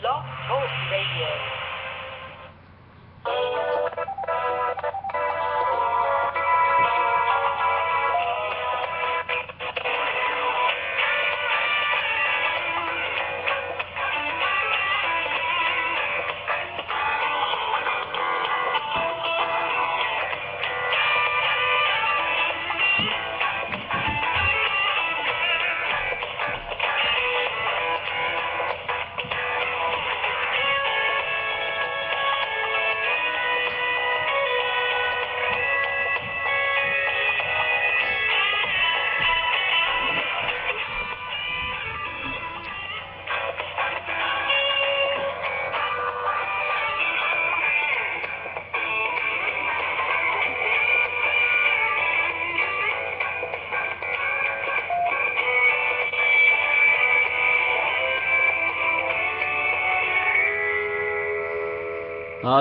Blog Talk Radio.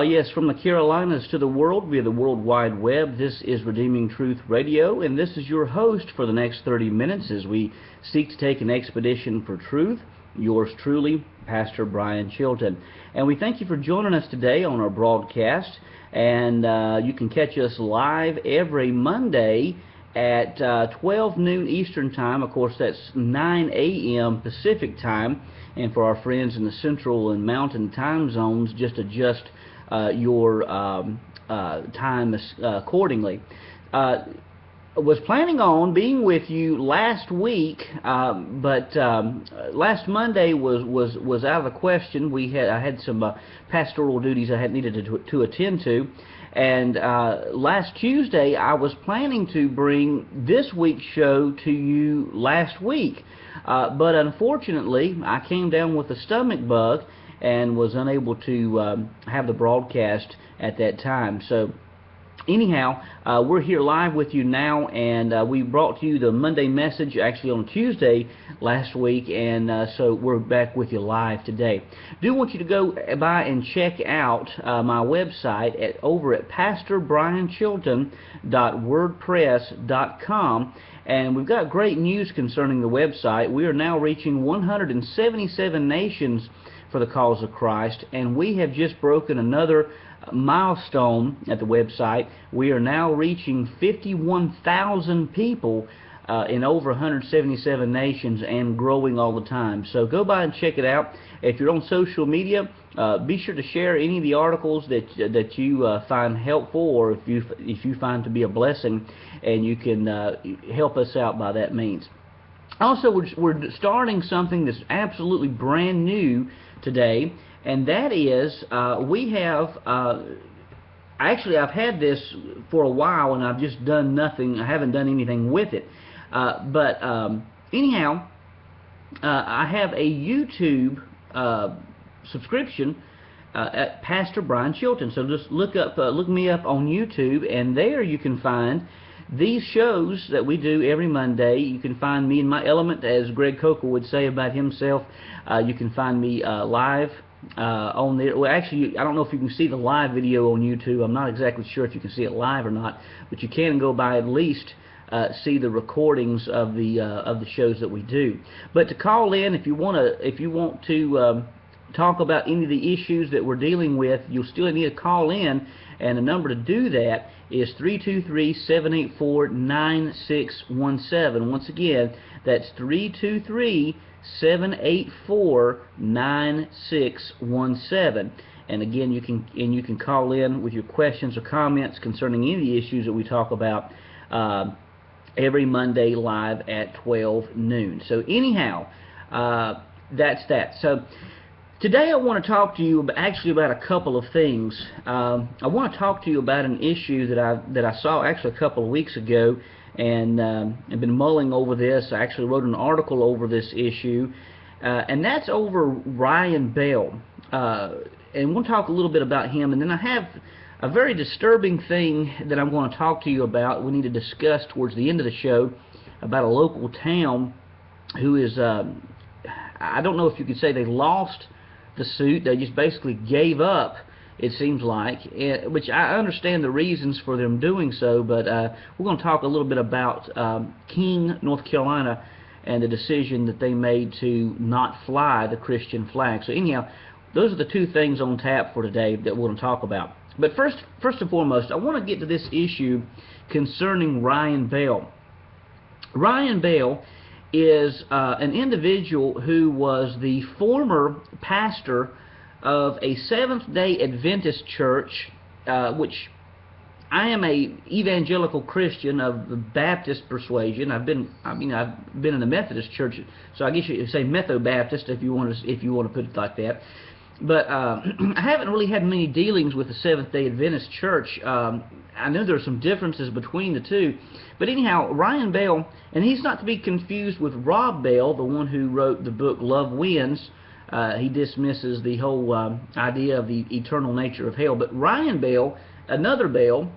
Yes, from the Carolinas to the world via the World Wide Web, this is Redeeming Truth Radio, and this is your host for the next 30 minutes as we seek to take an expedition for truth. Yours truly, Pastor Brian Chilton. And we thank you for joining us today on our broadcast, and you can catch us live every Monday at 12 noon Eastern Time. Of course, that's 9 a.m. Pacific Time, and for our friends in the Central and Mountain time zones, just adjust your time accordingly. Was planning on being with you last week, but last Monday was out of the question. I had some pastoral duties I had needed to attend to, and last Tuesday I was planning to bring this week's show to you last week, but unfortunately I came down with a stomach bug and was unable to have the broadcast at that time. So anyhow, we're here live with you now, and we brought you the Monday message actually on Tuesday last week, and so we're back with you live today. Do want you to go by and check out my website over at pastorbrianchilton.wordpress.com, and we've got great news concerning the website. We are now reaching 177 nations for the cause of Christ, and we have just broken another milestone at the website. We are now reaching 51,000 people in over 177 nations and growing all the time. So go by and check it out. If you're on social media, be sure to share any of the articles that you find helpful, or if you find to be a blessing, and you can help us out by that means. Also, we're starting something that's absolutely brand new today, and that is we have actually I've had this for a while and I've just done nothing. I haven't done anything with it, but anyhow, I have a YouTube subscription at Pastor Brian Chilton. So just look me up on YouTube, and there you can find these shows that we do every Monday. You can find me in my element, as Greg Coker would say about himself. You can find me live on there. Well, actually, I don't know if you can see the live video on YouTube. I'm not exactly sure if you can see it live or not, but you can go by at least see the recordings of the shows that we do. But to call in, if you want to talk about any of the issues that we're dealing with, you'll still need to call in, and the number to do that is 323-784-9617. Once again, that's 323-784-9617. And again, you can call in with your questions or comments concerning any of the issues that we talk about every Monday live at 12 noon. So anyhow, that's that. So today I want to talk to you actually about a couple of things. I want to talk to you about an issue that I saw actually a couple of weeks ago, and I've been mulling over this. I actually wrote an article over this issue, and that's over Ryan Bell. And we'll talk a little bit about him, and then I have a very disturbing thing that I'm going to talk to you about. We need to discuss towards the end of the show about a local town who is, I don't know if you could say they lost the suit. They just basically gave up, it seems like, which I understand the reasons for them doing so, but we're going to talk a little bit about King, North Carolina, and the decision that they made to not fly the Christian flag. So anyhow, those are the two things on tap for today that we're going to talk about. But first and foremost, I want to get to this issue concerning Ryan Bell. Ryan Bell is an individual who was the former pastor of a Seventh-day Adventist church, which I am a evangelical Christian of the Baptist persuasion. I've been in the Methodist church, so I guess you could say Metho-Baptist if you want to put it like that. But I haven't really had many dealings with the Seventh-day Adventist church. I know there are some differences between the two. But anyhow, Ryan Bell, and he's not to be confused with Rob Bell, the one who wrote the book Love Wins. He dismisses the whole idea of the eternal nature of hell. But Ryan Bell, another Bell,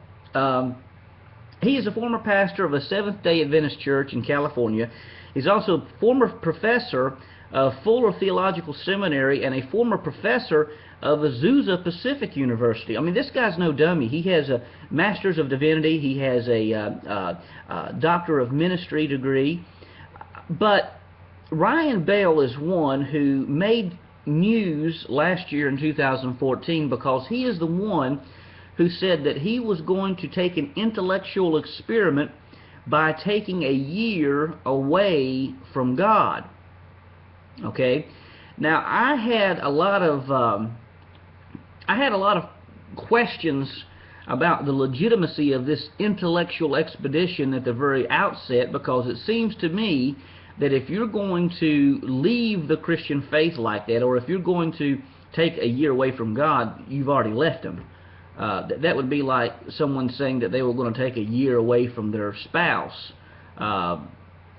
he is a former pastor of a Seventh-day Adventist church in California. He's also a former professor of Fuller Theological Seminary and a former professor of Azusa Pacific University. I mean, this guy's no dummy. He has a Master's of Divinity. He has a Doctor of Ministry degree. But Ryan Bell is one who made news last year in 2014 because he is the one who said that he was going to take an intellectual experiment by taking a year away from God. Okay, now I had a lot of questions about the legitimacy of this intellectual expedition at the very outset, because it seems to me that if you're going to leave the Christian faith like that, or if you're going to take a year away from God, you've already left Him. That would be like someone saying that they were going to take a year away from their spouse.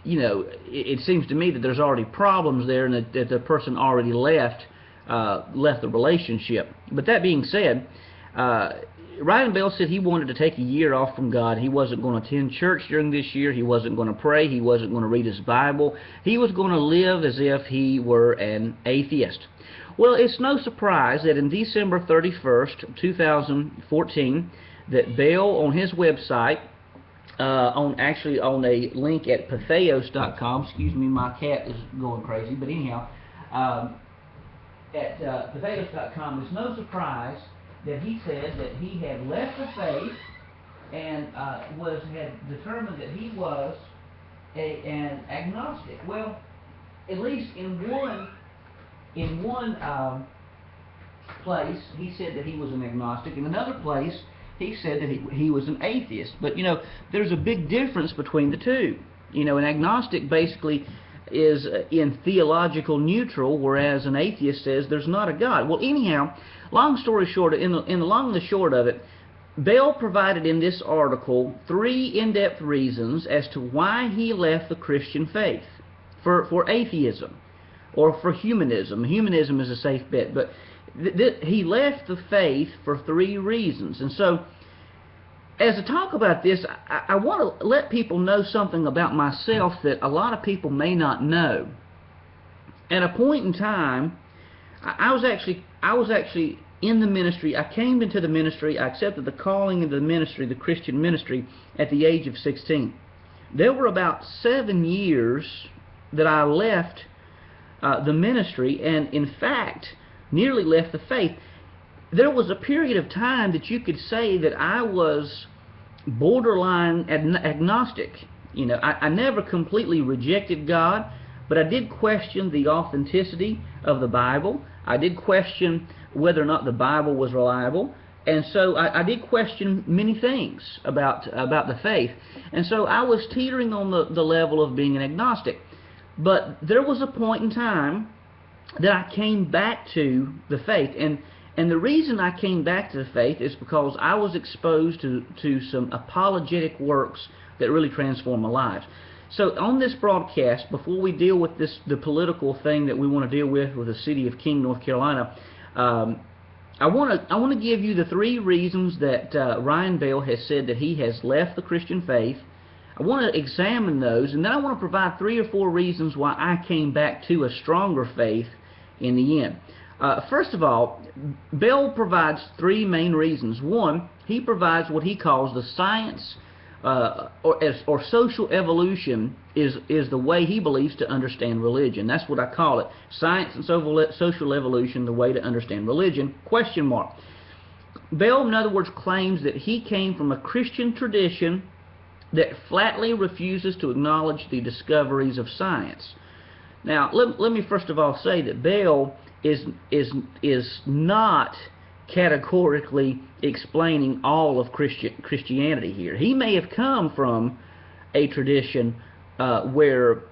You know, it seems to me that there's already problems there, and that the person already left the relationship. But that being said, Ryan Bell said he wanted to take a year off from God. He wasn't going to attend church during this year. He wasn't going to pray. He wasn't going to read his Bible. He was going to live as if he were an atheist. Well, it's no surprise that in December 31st, 2014, that Bell on his website, on a link at patheos.com. Excuse me, my cat is going crazy. But anyhow, at patheos.com, it's no surprise that he said that he had left the faith and had determined that he was an agnostic. Well, at least in one place, he said that he was an agnostic. In another place, he said that he was an atheist. But, you know, there's a big difference between the two. You know, an agnostic basically is in theological neutral, whereas an atheist says there's not a God. Well, anyhow, long story short, in the long and the short of it, Bell provided in this article 3 in-depth reasons as to why he left the Christian faith for atheism or for humanism. Humanism is a safe bet, but he left the faith for 3 reasons. And so, as I talk about this, I want to let people know something about myself that a lot of people may not know. At a point in time, I was actually in the ministry. I came into the ministry. I accepted the calling of the ministry, the Christian ministry, at the age of 16. There were about 7 years that I left the ministry, and in fact, nearly left the faith. There was a period of time that you could say that I was borderline agnostic. You know, I never completely rejected God, but I did question the authenticity of the Bible. I did question whether or not the Bible was reliable, and so I did question many things about the faith. And so I was teetering on the level of being an agnostic. But there was a point in time that I came back to the faith, and the reason I came back to the faith is because I was exposed to some apologetic works that really transformed my life. So on this broadcast, before we deal with the political thing that we want to deal with the city of King, North Carolina, I want to give you the 3 reasons that Ryan Bell has said that he has left the Christian faith. I want to examine those, and then I want to provide 3 or 4 reasons why I came back to a stronger faith in the end. First of all, Bell provides 3 main reasons. One, he provides what he calls the science or social evolution is the way he believes to understand religion. That's what I call it. Science and social evolution, the way to understand religion, question mark. Bell, in other words, claims that he came from a Christian tradition that flatly refuses to acknowledge the discoveries of science. Now, let me first of all say that Bell is not categorically explaining all of Christianity here. He may have come from a tradition where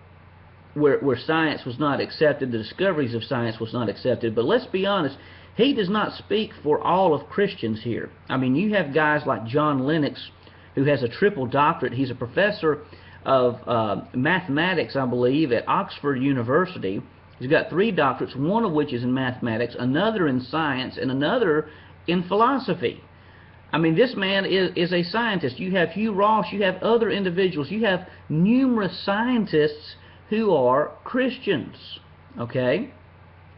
science was not accepted, the discoveries of science was not accepted, but let's be honest, he does not speak for all of Christians here. I mean, you have guys like John Lennox, who has a triple doctorate. He's a professor of mathematics, I believe, at Oxford University. He's got 3 doctorates, one of which is in mathematics, another in science, and another in philosophy. I mean, this man is a scientist. You have Hugh Ross, you have other individuals, you have numerous scientists who are Christians, okay?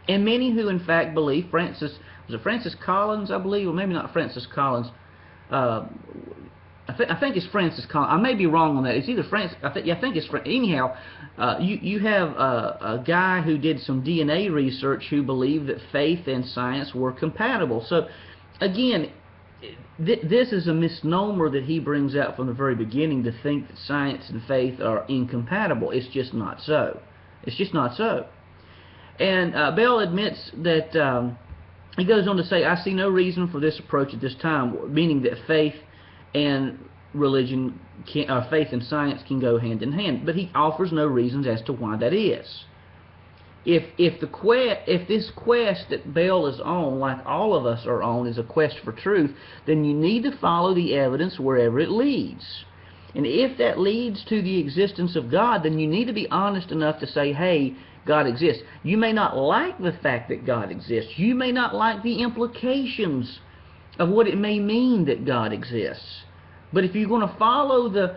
And many who, in fact, believe was it Francis Collins, I believe, or maybe not Francis Collins. I think it's Francis Collins. I may be wrong on that. It's either Francis. I think it's anyhow. You have a guy who did some DNA research who believed that faith and science were compatible. So, again, this is a misnomer that he brings out from the very beginning, to think that science and faith are incompatible. It's just not so. It's just not so. And Bell admits that he goes on to say, "I see no reason for this approach at this time," meaning that faith and religion, faith and science can go hand in hand. But he offers no reasons as to why that is. If this quest that Bell is on, like all of us are on, is a quest for truth, then you need to follow the evidence wherever it leads. And if that leads to the existence of God, then you need to be honest enough to say, hey, God exists. You may not like the fact that God exists. You may not like the implications of what it may mean that God exists. But if you're going to follow the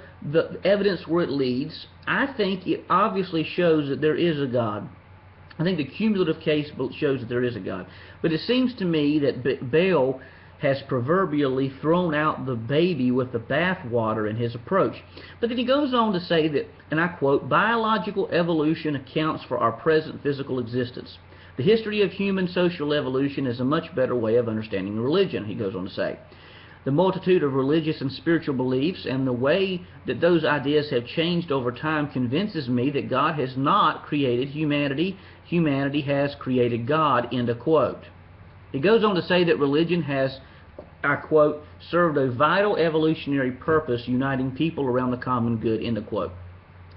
evidence where it leads, I think it obviously shows that there is a God. I think the cumulative case shows that there is a God. But it seems to me that Bell has proverbially thrown out the baby with the bathwater in his approach. But then he goes on to say that, and I quote, "Biological evolution accounts for our present physical existence. The history of human social evolution is a much better way of understanding religion," he goes on to say. "The multitude of religious and spiritual beliefs and the way that those ideas have changed over time convinces me that God has not created humanity. Humanity has created God," end of quote. He goes on to say that religion has, I quote, "served a vital evolutionary purpose, uniting people around the common good," end of quote.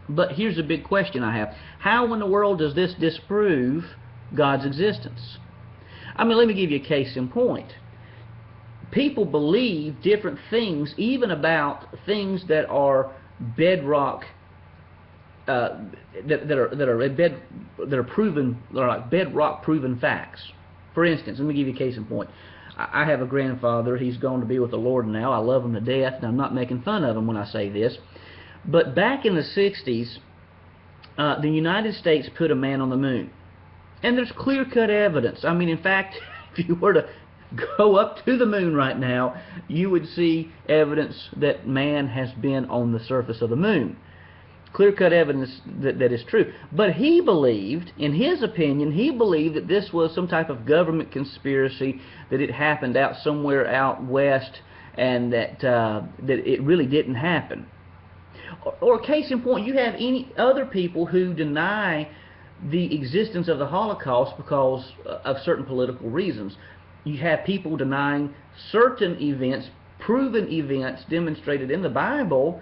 But here's a big question I have. How in the world does this disprove God's existence? I mean, let me give you a case in point. People believe different things, even about things that are bedrock, that are proven, that are like bedrock proven facts. For instance, let me give you a case in point. I have a grandfather. He's gone to be with the Lord now. I love him to death, and I'm not making fun of him when I say this. But back in the 60s, the United States put a man on the moon. And there's clear-cut evidence. I mean, in fact, if you were to go up to the moon right now, you would see evidence that man has been on the surface of the moon. Clear-cut evidence that is true. But he believed, in his opinion, he believed that this was some type of government conspiracy, that it happened out somewhere out west, and that it really didn't happen. Or case in point, you have any other people who deny the existence of the Holocaust because of certain political reasons. You have people denying certain events, proven events demonstrated in the Bible,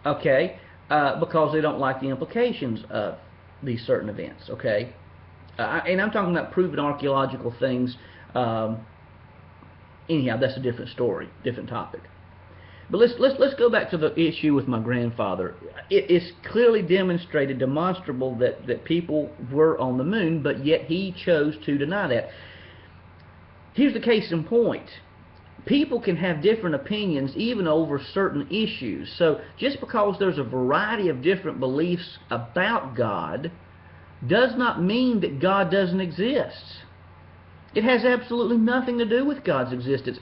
okay, because they don't like the implications of these certain events, okay? And I'm talking about proven archaeological things. Anyhow, that's a different story, different topic. But let's go back to the issue with my grandfather. It is clearly demonstrated, demonstrable that people were on the moon, but yet he chose to deny that. Here's the case in point. People can have different opinions even over certain issues. So just because there's a variety of different beliefs about God does not mean that God doesn't exist. It has absolutely nothing to do with God's existence.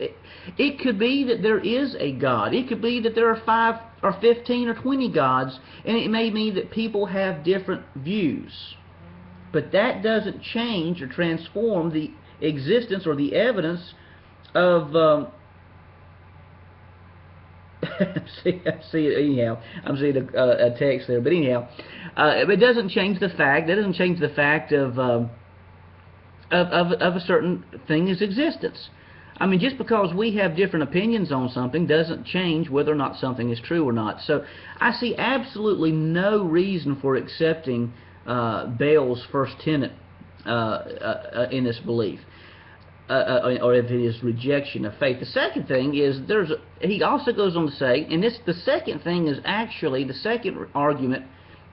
It could be that there is a God. It could be that there are 5 or 15 or 20 gods, and it may mean that people have different views. But that doesn't change or transform the existence or the evidence of see anyhow. I'm seeing a text there, but anyhow, it doesn't change the fact. That doesn't change the fact of a certain thing's existence. I mean, just because we have different opinions on something doesn't change whether or not something is true or not. So I see absolutely no reason for accepting Bell's first tenet in this belief, or if it is rejection of faith. The second thing is he also goes on to say, and the second thing is actually, the second argument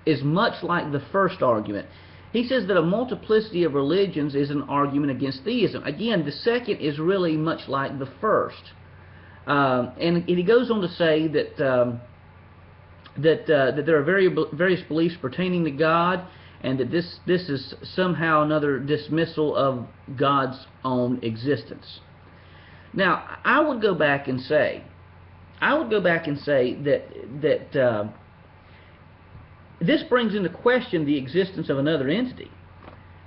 is much like the first argument. He says that a multiplicity of religions is an argument against theism. Again, the second is really much like the first. And he goes on to say that that there are various beliefs pertaining to God, and that this is somehow another dismissal of God's own existence. Now, I would go back and say that this brings into question the existence of another entity.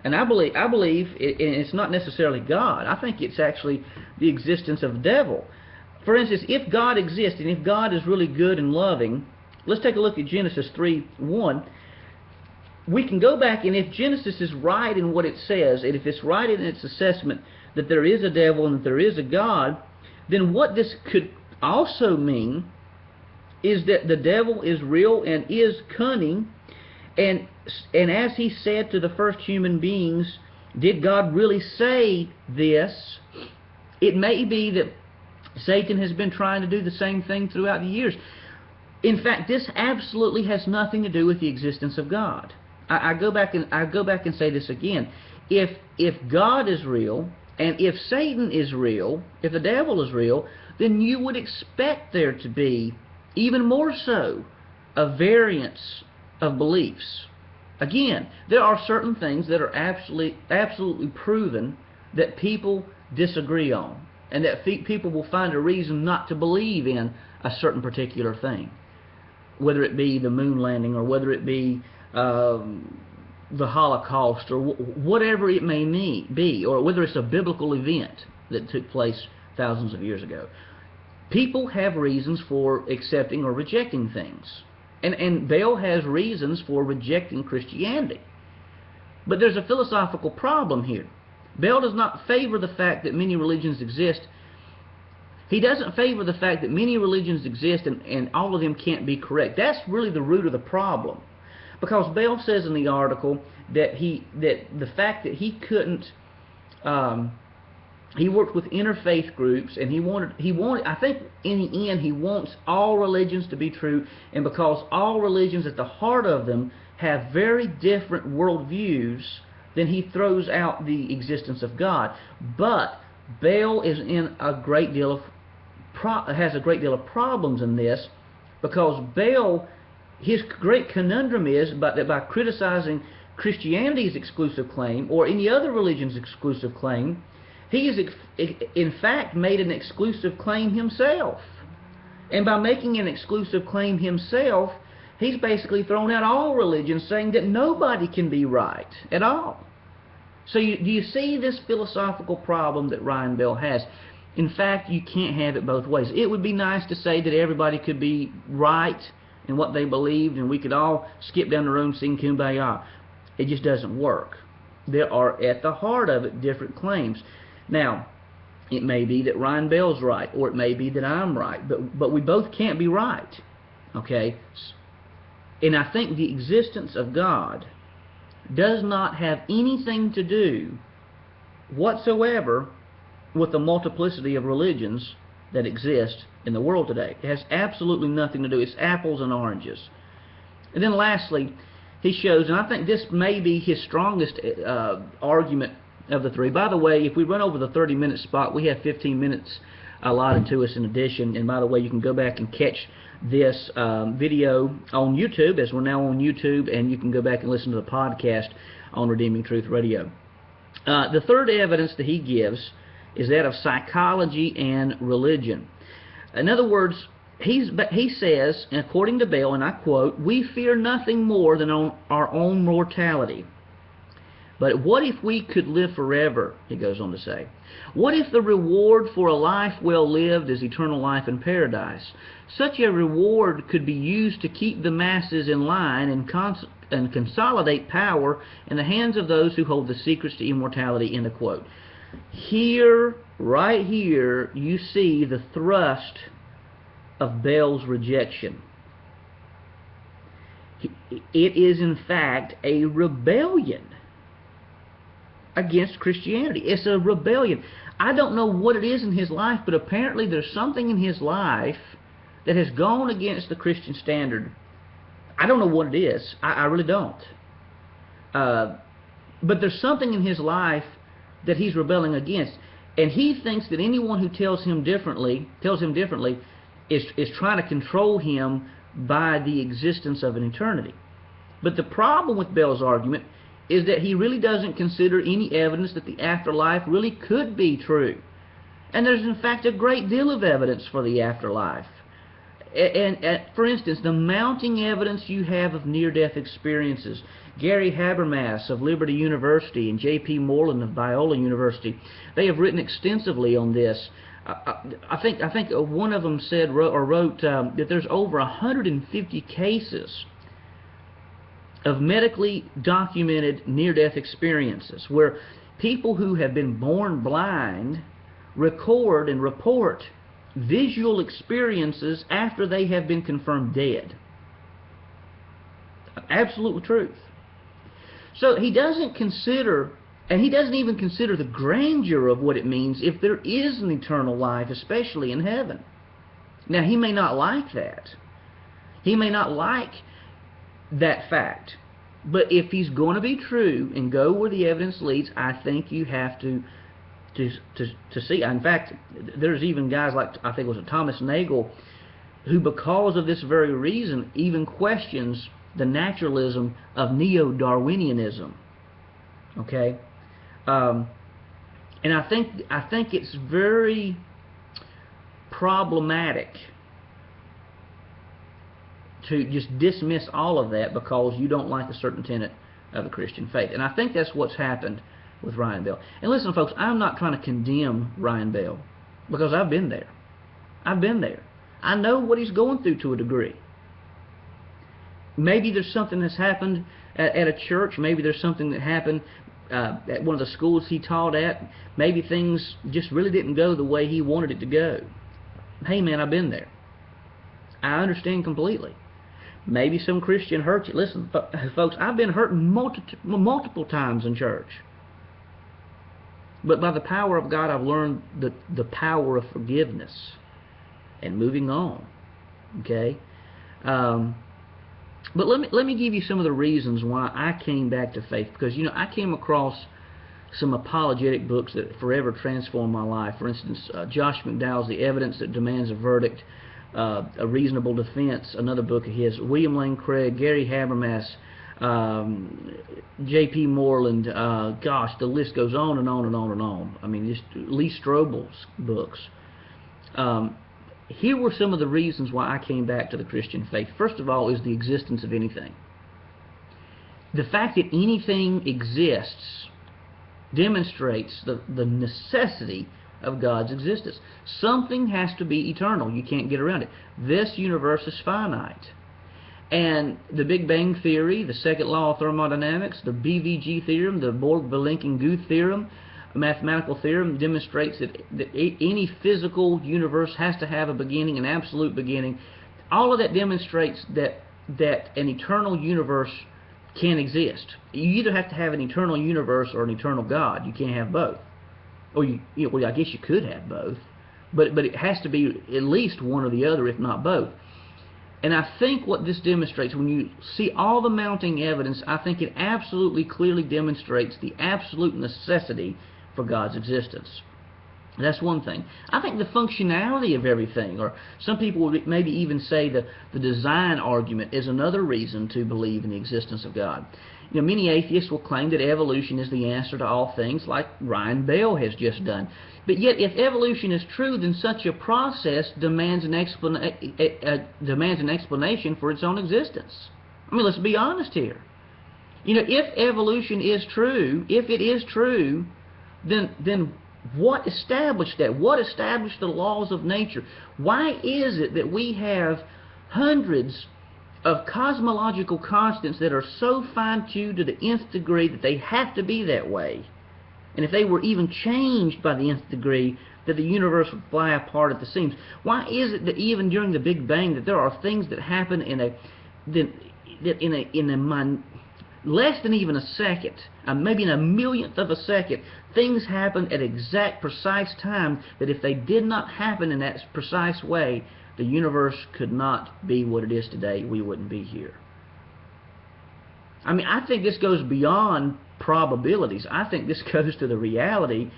And I believe it's not necessarily God. I think it's actually the existence of the devil. For instance, if God exists, and if God is really good and loving, let's take a look at Genesis 3:1. We can go back, and if Genesis is right in what it says, and if it's right in its assessment that there is a devil and that there is a God, then what this could also mean is that the devil is real and is cunning, and as he said to the first human beings, did God really say this? It may be that Satan has been trying to do the same thing throughout the years. In fact, this absolutely has nothing to do with the existence of God. I go back and say this again. If God is real, and if Satan is real, if the devil is real, then you would expect there to be even more so a variance of beliefs. Again, there are certain things that are absolutely proven that people disagree on, and that people will find a reason not to believe in a certain particular thing, whether it be the moon landing, or whether it be the Holocaust, or whatever it may be, or whether it's a biblical event that took place thousands of years ago. People have reasons for accepting or rejecting things. And Bell has reasons for rejecting Christianity. But there's a philosophical problem here. Bell does not favor the fact that many religions exist. He doesn't favor the fact that many religions exist and all of them can't be correct. That's really the root of the problem. Because Bell says in the article that the fact that he couldn't he worked with interfaith groups, and he wanted, I think in the end, he wants all religions to be true, and because all religions at the heart of them have very different worldviews, then he throws out the existence of God. But Bell is in a great deal of has a great deal of problems in this, because Bell, his great conundrum is that by criticizing Christianity's exclusive claim or any other religion's exclusive claim, he has in fact made an exclusive claim himself. And by making an exclusive claim himself, he's basically thrown out all religions, saying that nobody can be right at all. So do you see this philosophical problem that Ryan Bell has? In fact, you can't have it both ways. It would be nice to say that everybody could be right in what they believed, and we could all skip down the road and sing Kumbaya. It just doesn't work. There are, at the heart of it, different claims. Now, it may be that Ryan Bell's right, or it may be that I'm right, but we both can't be right. Okay? And I think the existence of God does not have anything to do whatsoever with the multiplicity of religions that exist in the world today. It has absolutely nothing to do. It's apples and oranges. And then lastly, he shows, and I think this may be his strongest argument of the three. By the way, if we run over the 30-minute spot, we have 15 minutes allotted to us in addition. And by the way, you can go back and catch this video on YouTube, as we're now on YouTube, and you can go back and listen to the podcast on Redeeming Truth Radio. The third evidence that he gives is that of psychology and religion. In other words, he says, according to Bell, and I quote, "We fear nothing more than our own mortality. But what if we could live forever?" He goes on to say. "What if the reward for a life well lived is eternal life in paradise? Such a reward could be used to keep the masses in line and consolidate power in the hands of those who hold the secrets to immortality." End of quote. Here, right here, you see the thrust of Bell's rejection. It is, in fact, a rebellion against Christianity. It's a rebellion. I don't know what it is in his life, but apparently there's something in his life that has gone against the Christian standard. I don't know what it is. I really don't. But there's something in his life that he's rebelling against, and he thinks that anyone who tells him differently is trying to control him by the existence of an eternity. But the problem with Bell's argument is that he really doesn't consider any evidence that the afterlife really could be true. And there's in fact a great deal of evidence for the afterlife. And for instance, the mounting evidence you have of near-death experiences. Gary Habermas of Liberty University and J.P. Moreland of Biola University, they have written extensively on this. I think one of them said or wrote that there's over 150 cases of medically documented near-death experiences where people who have been born blind record and report visual experiences after they have been confirmed dead. Absolute truth. So he doesn't consider, and he doesn't even consider the grandeur of what it means if there is an eternal life, especially in heaven. Now, he may not like that. He may not like that fact. But if he's going to be true and go where the evidence leads, I think you have to see. In fact, there's even guys like, I think it was Thomas Nagel, who because of this very reason even questions the naturalism of neo-Darwinianism. Okay? And I think it's very problematic to just dismiss all of that because you don't like a certain tenet of the Christian faith. And I think that's what's happened with Ryan Bell. And listen, folks, I'm not trying to condemn Ryan Bell because I've been there. I've been there. I know what he's going through to a degree. Maybe there's something that's happened at a church. Maybe there's something that happened at one of the schools he taught at. Maybe things just really didn't go the way he wanted it to go. Hey, man, I've been there. I understand completely. Maybe some Christian hurt you. Listen, folks, I've been hurt multiple times in church. But by the power of God, I've learned the power of forgiveness and moving on. Okay? But let me give you some of the reasons why I came back to faith. Because, you know, I came across some apologetic books that forever transformed my life. For instance, Josh McDowell's The Evidence That Demands a Verdict, A Reasonable Defense, another book of his, William Lane Craig, Gary Habermas, J.P. Moreland, gosh, the list goes on and on and on and on. I mean, just Lee Strobel's books. Here were some of the reasons why I came back to the Christian faith. First of all is the existence of anything. The fact that anything exists demonstrates the necessity of God's existence. Something has to be eternal. You can't get around it. This universe is finite. And the Big Bang Theory, the second law of thermodynamics, the BVG theorem, the Borg-Vilenkin-Guth theorem, a mathematical theorem demonstrates that any physical universe has to have a beginning, an absolute beginning. All of that demonstrates that an eternal universe can exist. You either have to have an eternal universe or an eternal God. You can't have both. Or well, I guess you could have both, but it has to be at least one or the other, if not both. And I think what this demonstrates, when you see all the mounting evidence, I think it absolutely clearly demonstrates the absolute necessity for God's existence. That's one thing. I think the functionality of everything, or some people would maybe even say the design argument, is another reason to believe in the existence of God. Many atheists will claim that evolution is the answer to all things, like Ryan Bell has just done. But yet, if evolution is true, then such a process demands an explanation for its own existence. I mean, let's be honest here. If evolution is true, if it is true, then what established that? What established the laws of nature? Why is it that we have hundreds of cosmological constants that are so fine-tuned to the nth degree that they have to be that way? And if they were even changed by the nth degree, that the universe would fly apart at the seams. Why is it that even during the Big Bang that there are things that happen in less than even a second, maybe in a millionth of a second, things happen at exact precise time that if they did not happen in that precise way, the universe could not be what it is today. We wouldn't be here. I mean, I think this goes beyond probabilities. I think this goes to the reality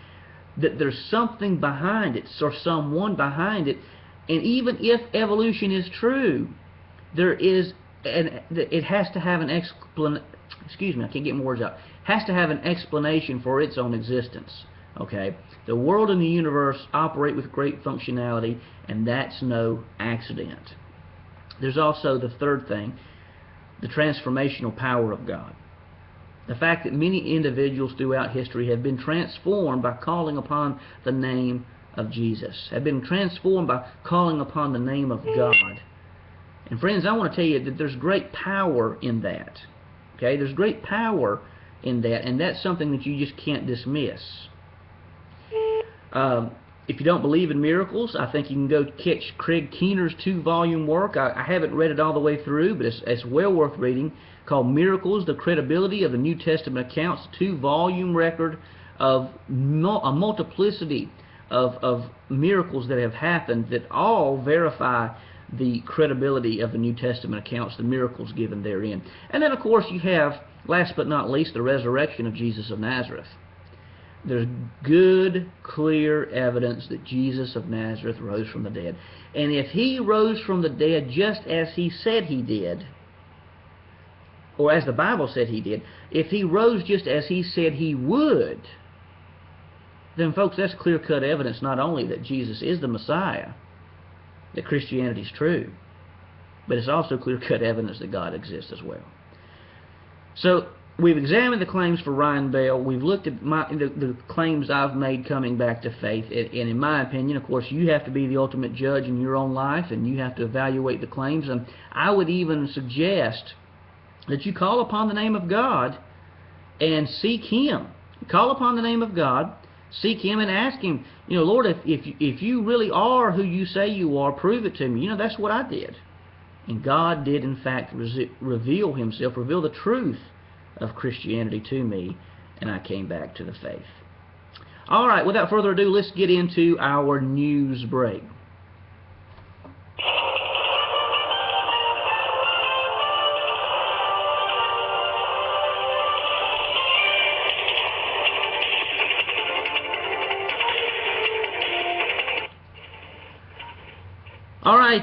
that there's something behind it, or someone behind it. And even if evolution is true, it has to have an explanation. Excuse me, I can't get my words out. Has to have an explanation for its own existence. Okay, the world and the universe operate with great functionality, and that's no accident. There's also the third thing, the transformational power of God. The fact that many individuals throughout history have been transformed by calling upon the name of Jesus, have been transformed by calling upon the name of God. And friends, I want to tell you that there's great power in that. Okay, there's great power in that, and that's something that you just can't dismiss. If you don't believe in miracles, I think you can go catch Craig Keener's 2-volume work. I haven't read it all the way through, but it's well worth reading, called Miracles, the Credibility of the New Testament Accounts, 2-volume record of a multiplicity of miracles that have happened that all verify the credibility of the New Testament accounts, the miracles given therein. And then, of course, you have, last but not least, the resurrection of Jesus of Nazareth. There's good, clear evidence that Jesus of Nazareth rose from the dead. And if he rose from the dead just as he said he did, or as the Bible said he did, if he rose just as he said he would, then, folks, that's clear-cut evidence not only that Jesus is the Messiah, that Christianity is true, but it's also clear-cut evidence that God exists as well. So we've examined the claims for Ryan Bell. We've looked at the claims I've made coming back to faith. And in my opinion, of course, you have to be the ultimate judge in your own life, and you have to evaluate the claims. And I would even suggest that you call upon the name of God and seek Him. Call upon the name of God, seek Him, and ask Him, Lord, if you really are who you say you are, prove it to me. That's what I did. And God did, in fact, reveal Himself, reveal the truth of Christianity to me, and I came back to the faith. All right, without further ado, let's get into our news break. All right,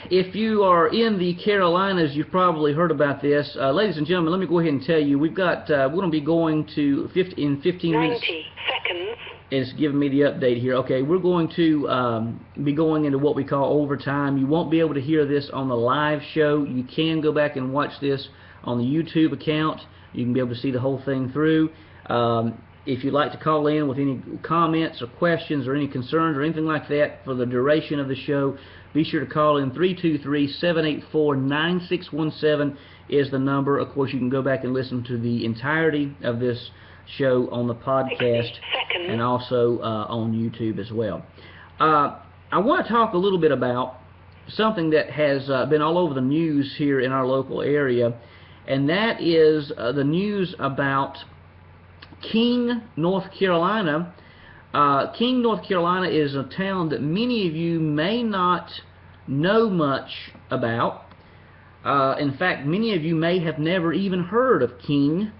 if you are in the Carolinas, you've probably heard about this. Ladies and gentlemen, let me go ahead and tell you, we're going to be going to, in 15 minutes. 90 seconds. It's giving me the update here. Okay, we're going to be going into what we call overtime. You won't be able to hear this on the live show. You can go back and watch this on the YouTube account. You can be able to see the whole thing through. If you'd like to call in with any comments or questions or any concerns or anything like that for the duration of the show, be sure to call in. 323-784-9617 is the number. Of course, you can go back and listen to the entirety of this show on the podcast and also on YouTube as well. I want to talk a little bit about something that has been all over the news here in our local area, and that is the news about King, North Carolina. King, North Carolina is a town that many of you may not know much about. In fact, many of you may have never even heard of King,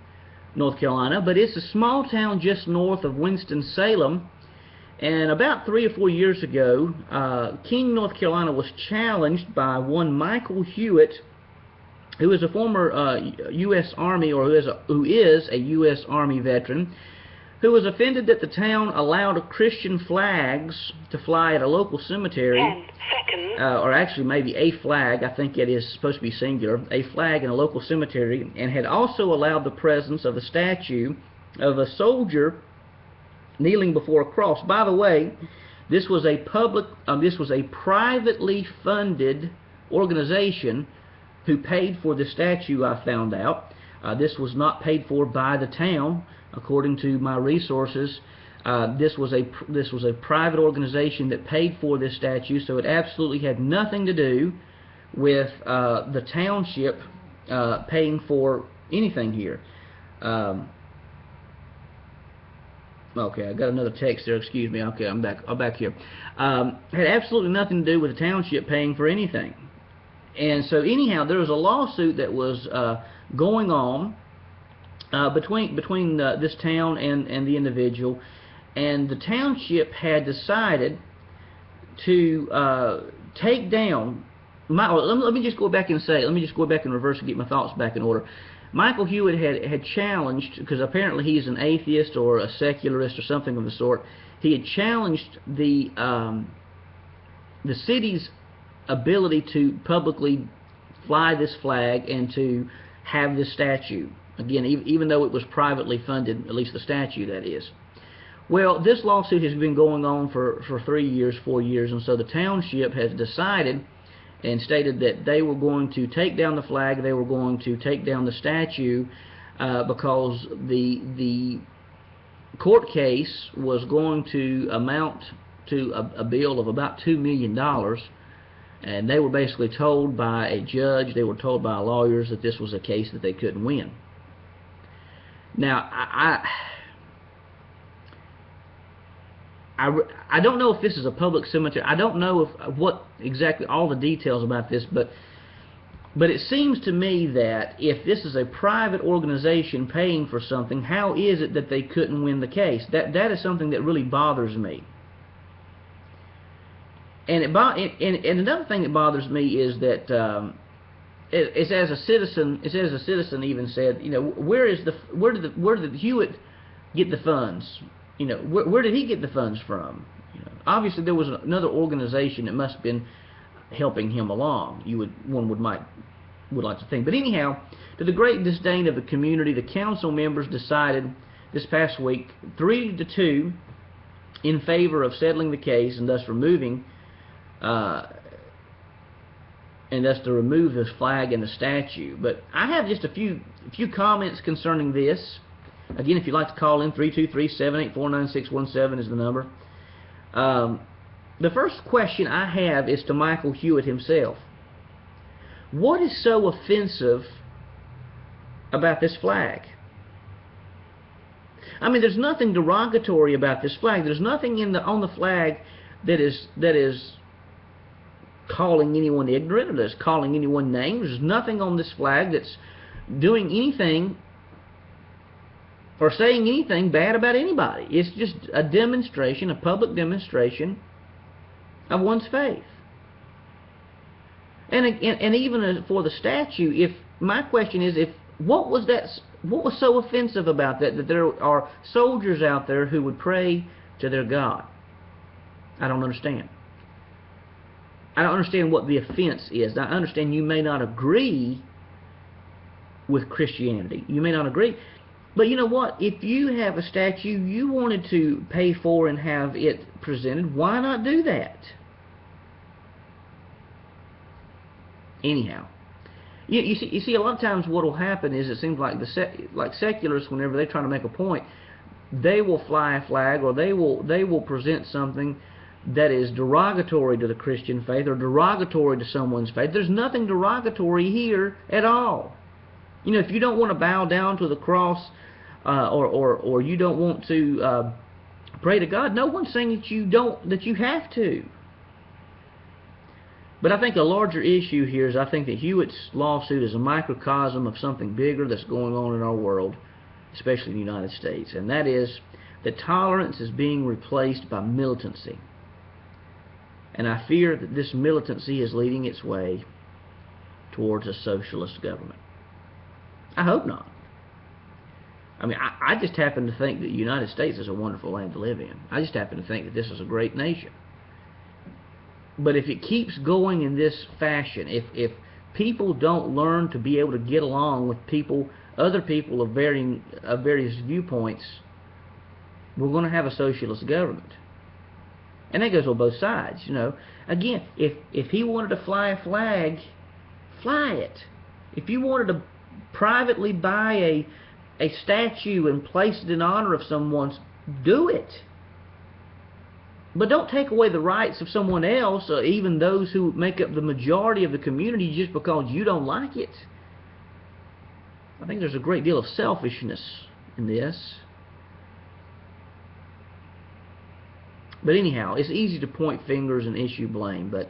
North Carolina, but it's a small town just north of Winston-Salem. And about 3 or 4 years ago, King, North Carolina was challenged by one Michael Hewitt who is a former U.S. Army, or who is a U.S. Army veteran, who was offended that the town allowed Christian flags to fly at a local cemetery. 10 seconds. Or actually maybe a flag, I think it is supposed to be singular, a flag in a local cemetery, and had also allowed the presence of a statue of a soldier kneeling before a cross. By the way, this was a privately funded organization who paid for the statue, I found out. This was not paid for by the town, according to my resources. This was a private organization that paid for this statue, so it absolutely had nothing to do with the township paying for anything here. Okay, I got another text there. Excuse me. Okay, I'm back here. Had absolutely nothing to do with the township paying for anything. And so anyhow, there was a lawsuit that was going on between this town and the individual, and the township had decided to take down. Let me just go back and say. Let me just go back in reverse and get my thoughts back in order. Michael Hewitt had challenged, because apparently he's an atheist or a secularist or something of the sort. He had challenged the city's ability to publicly fly this flag and to have this statue. Again, even though it was privately funded, at least the statue, that is. Well, this lawsuit has been going on for 3 years, 4 years, and so the township has decided and stated that they were going to take down the flag, they were going to take down the statue, because the court case was going to amount to a bill of about $2 million, and they were basically told by a judge, they were told by lawyers, that this was a case that they couldn't win. Now, I don't know if this is a public cemetery. I don't know what exactly all the details about this, but it seems to me that if this is a private organization paying for something, how is it that they couldn't win the case? That is something that really bothers me. And another thing that bothers me is that it's as a citizen even said, you know, where did Hewitt get the funds? You know, where did he get the funds from? You know, obviously there was another organization that must have been helping him along. One would like to think. But anyhow, to the great disdain of the community, the council members decided this past week 3-2 in favor of settling the case, and thus removing to remove this flag and the statue. But I have just a few comments concerning this. Again, if you'd like to call in, 323-784-9617 is the number. The first question I have is to Michael Hewitt himself. What is so offensive about this flag? I mean, there's nothing derogatory about this flag. There's nothing on the flag that is calling anyone ignorant, or that's calling anyone names. There's nothing on this flag that's doing anything or saying anything bad about anybody. It's just a demonstration, a public demonstration of one's faith. And even for the statue, my question is, what was so offensive about that there are soldiers out there who would pray to their God? I don't understand. I don't understand what the offense is. I understand you may not agree with Christianity. You may not agree. But you know what? If you have a statue you wanted to pay for and have it presented, why not do that? Anyhow, you see, a lot of times what will happen is, it seems like like secularists, whenever they're trying to make a point, they will fly a flag, or they will present something that is derogatory to the Christian faith or derogatory to someone's faith. There's nothing derogatory here at all. You know, if you don't want to bow down to the cross, or you don't want to pray to God, no one's saying that you have to. But I think a larger issue here is, I think that Hewitt's lawsuit is a microcosm of something bigger that's going on in our world, especially in the United States, and that is that tolerance is being replaced by militancy. And I fear that this militancy is leading its way towards a socialist government. I hope not. I mean, I just happen to think that the United States is a wonderful land to live in. I just happen to think that this is a great nation. But if it keeps going in this fashion, if people don't learn to be able to get along with people, other people of various viewpoints, we're going to have a socialist government. And that goes on both sides, you know. Again, if he wanted to fly a flag, fly it. If you wanted to privately buy a statue and place it in honor of someone, do it. But don't take away the rights of someone else, or even those who make up the majority of the community, just because you don't like it. I think there's a great deal of selfishness in this. But anyhow, it's easy to point fingers and issue blame, but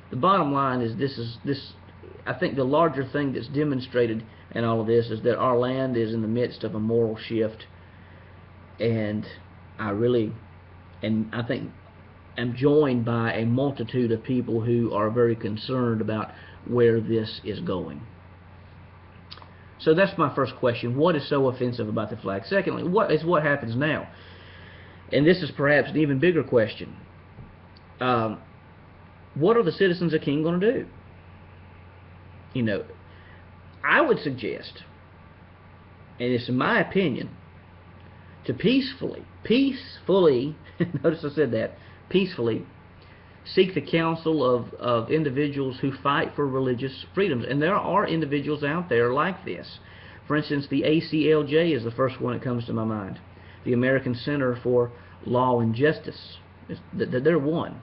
the bottom line is this. I think the larger thing that's demonstrated in all of this is that our land is in the midst of a moral shift, and I think I'm joined by a multitude of people who are very concerned about where this is going. So that's my first question. What is so offensive about the flag? Secondly, what happens now? And this is perhaps an even bigger question. What are the citizens of King going to do? You know, I would suggest, and it's in my opinion, to peacefully, notice I said that, peacefully seek the counsel of individuals who fight for religious freedoms. And there are individuals out there like this. For instance, the ACLJ is the first one that comes to my mind. The American Center for Law and Justice. They're one.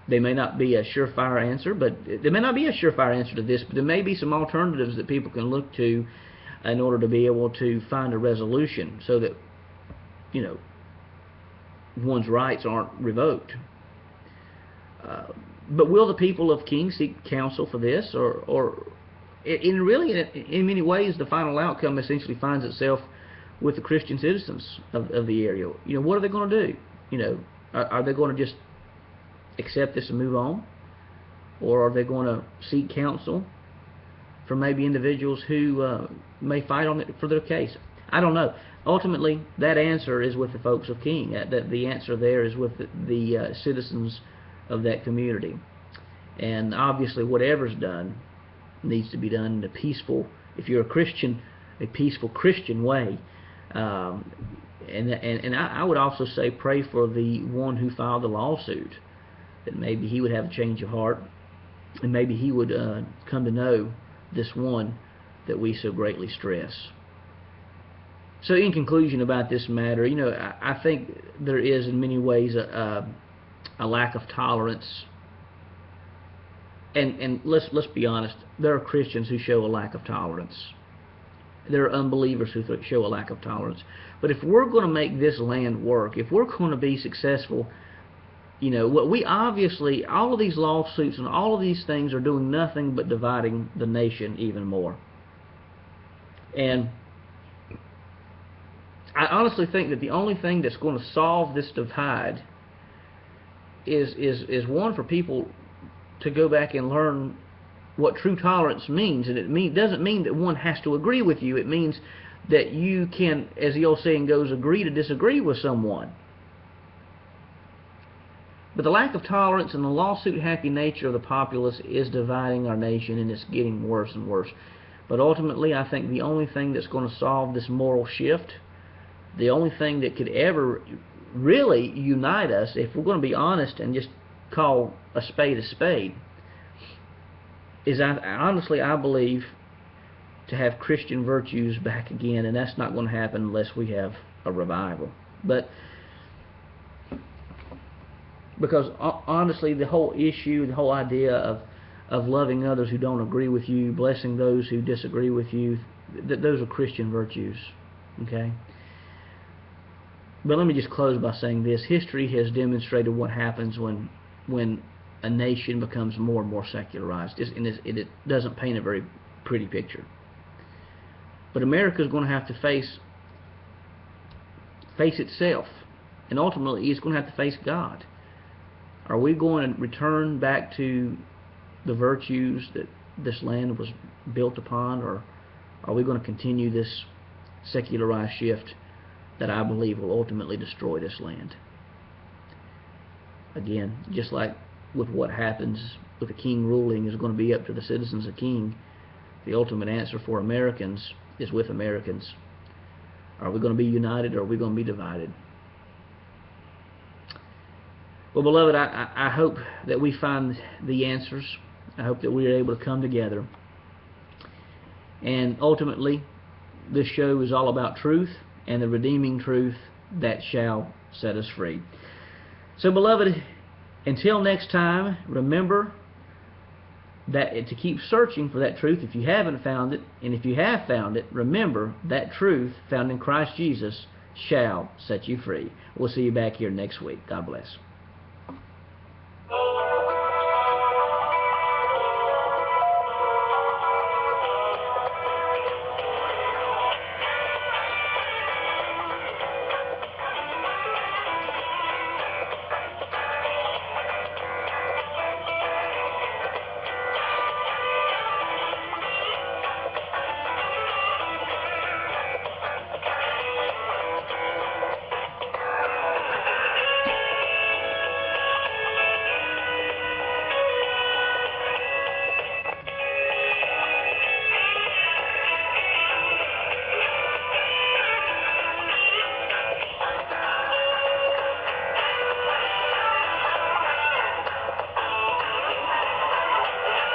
They may not be a surefire answer, but there may not be a surefire answer to this, but there may be some alternatives that people can look to in order to be able to find a resolution so that, you know, one's rights aren't revoked. But will the people of King seek counsel for this, or in many ways, the final outcome essentially finds itself with the Christian citizens of the area? You know, what are they going to do? You know, are they going to just accept this and move on, or are they going to seek counsel from maybe individuals who may fight on it for their case? I don't know. Ultimately, that answer is with the folks of King. The answer there is with the citizens of that community. And obviously, whatever's done needs to be done in a peaceful, if you're a Christian, a peaceful Christian way. And I would also say pray for the one who filed the lawsuit, that maybe he would have a change of heart, and maybe he would come to know this one that we so greatly stress. So in conclusion about this matter, you know, I think there is in many ways a lack of tolerance. And let's be honest, there are Christians who show a lack of tolerance. There are unbelievers who show a lack of tolerance. But if we're going to make this land work, if we're going to be successful, you know, we obviously, all of these lawsuits and all of these things are doing nothing but dividing the nation even more. And I honestly think that the only thing that's going to solve this divide is one, for people to go back and learn what true tolerance means. And it doesn't mean that one has to agree with you. It means that you can, as the old saying goes, agree to disagree with someone. But the lack of tolerance and the lawsuit-happy nature of the populace is dividing our nation, and it's getting worse and worse. But ultimately, I think the only thing that's going to solve this moral shift, the only thing that could ever really unite us, if we're going to be honest and just call a spade, is honestly, I believe, to have Christian virtues back again, and that's not going to happen unless we have a revival. But because honestly, the whole issue, the whole idea of loving others who don't agree with you, blessing those who disagree with you, those are Christian virtues. Okay? But let me just close by saying this. History has demonstrated what happens when a nation becomes more and more secularized. And it doesn't paint a very pretty picture. But America is going to have to face itself. And ultimately, it's going to have to face God. Are we going to return back to the virtues that this land was built upon, or are we going to continue this secularized shift that I believe will ultimately destroy this land? Again, just like with what happens with a king ruling is going to be up to the citizens of king, the ultimate answer for Americans is with Americans. Are we going to be united, or are we going to be divided? Well, beloved, I hope that we find the answers. I hope that we are able to come together. And ultimately, this show is all about truth and the redeeming truth that shall set us free. So, beloved, until next time, remember that to keep searching for that truth if you haven't found it, and if you have found it, remember that truth found in Christ Jesus shall set you free. We'll see you back here next week. God bless.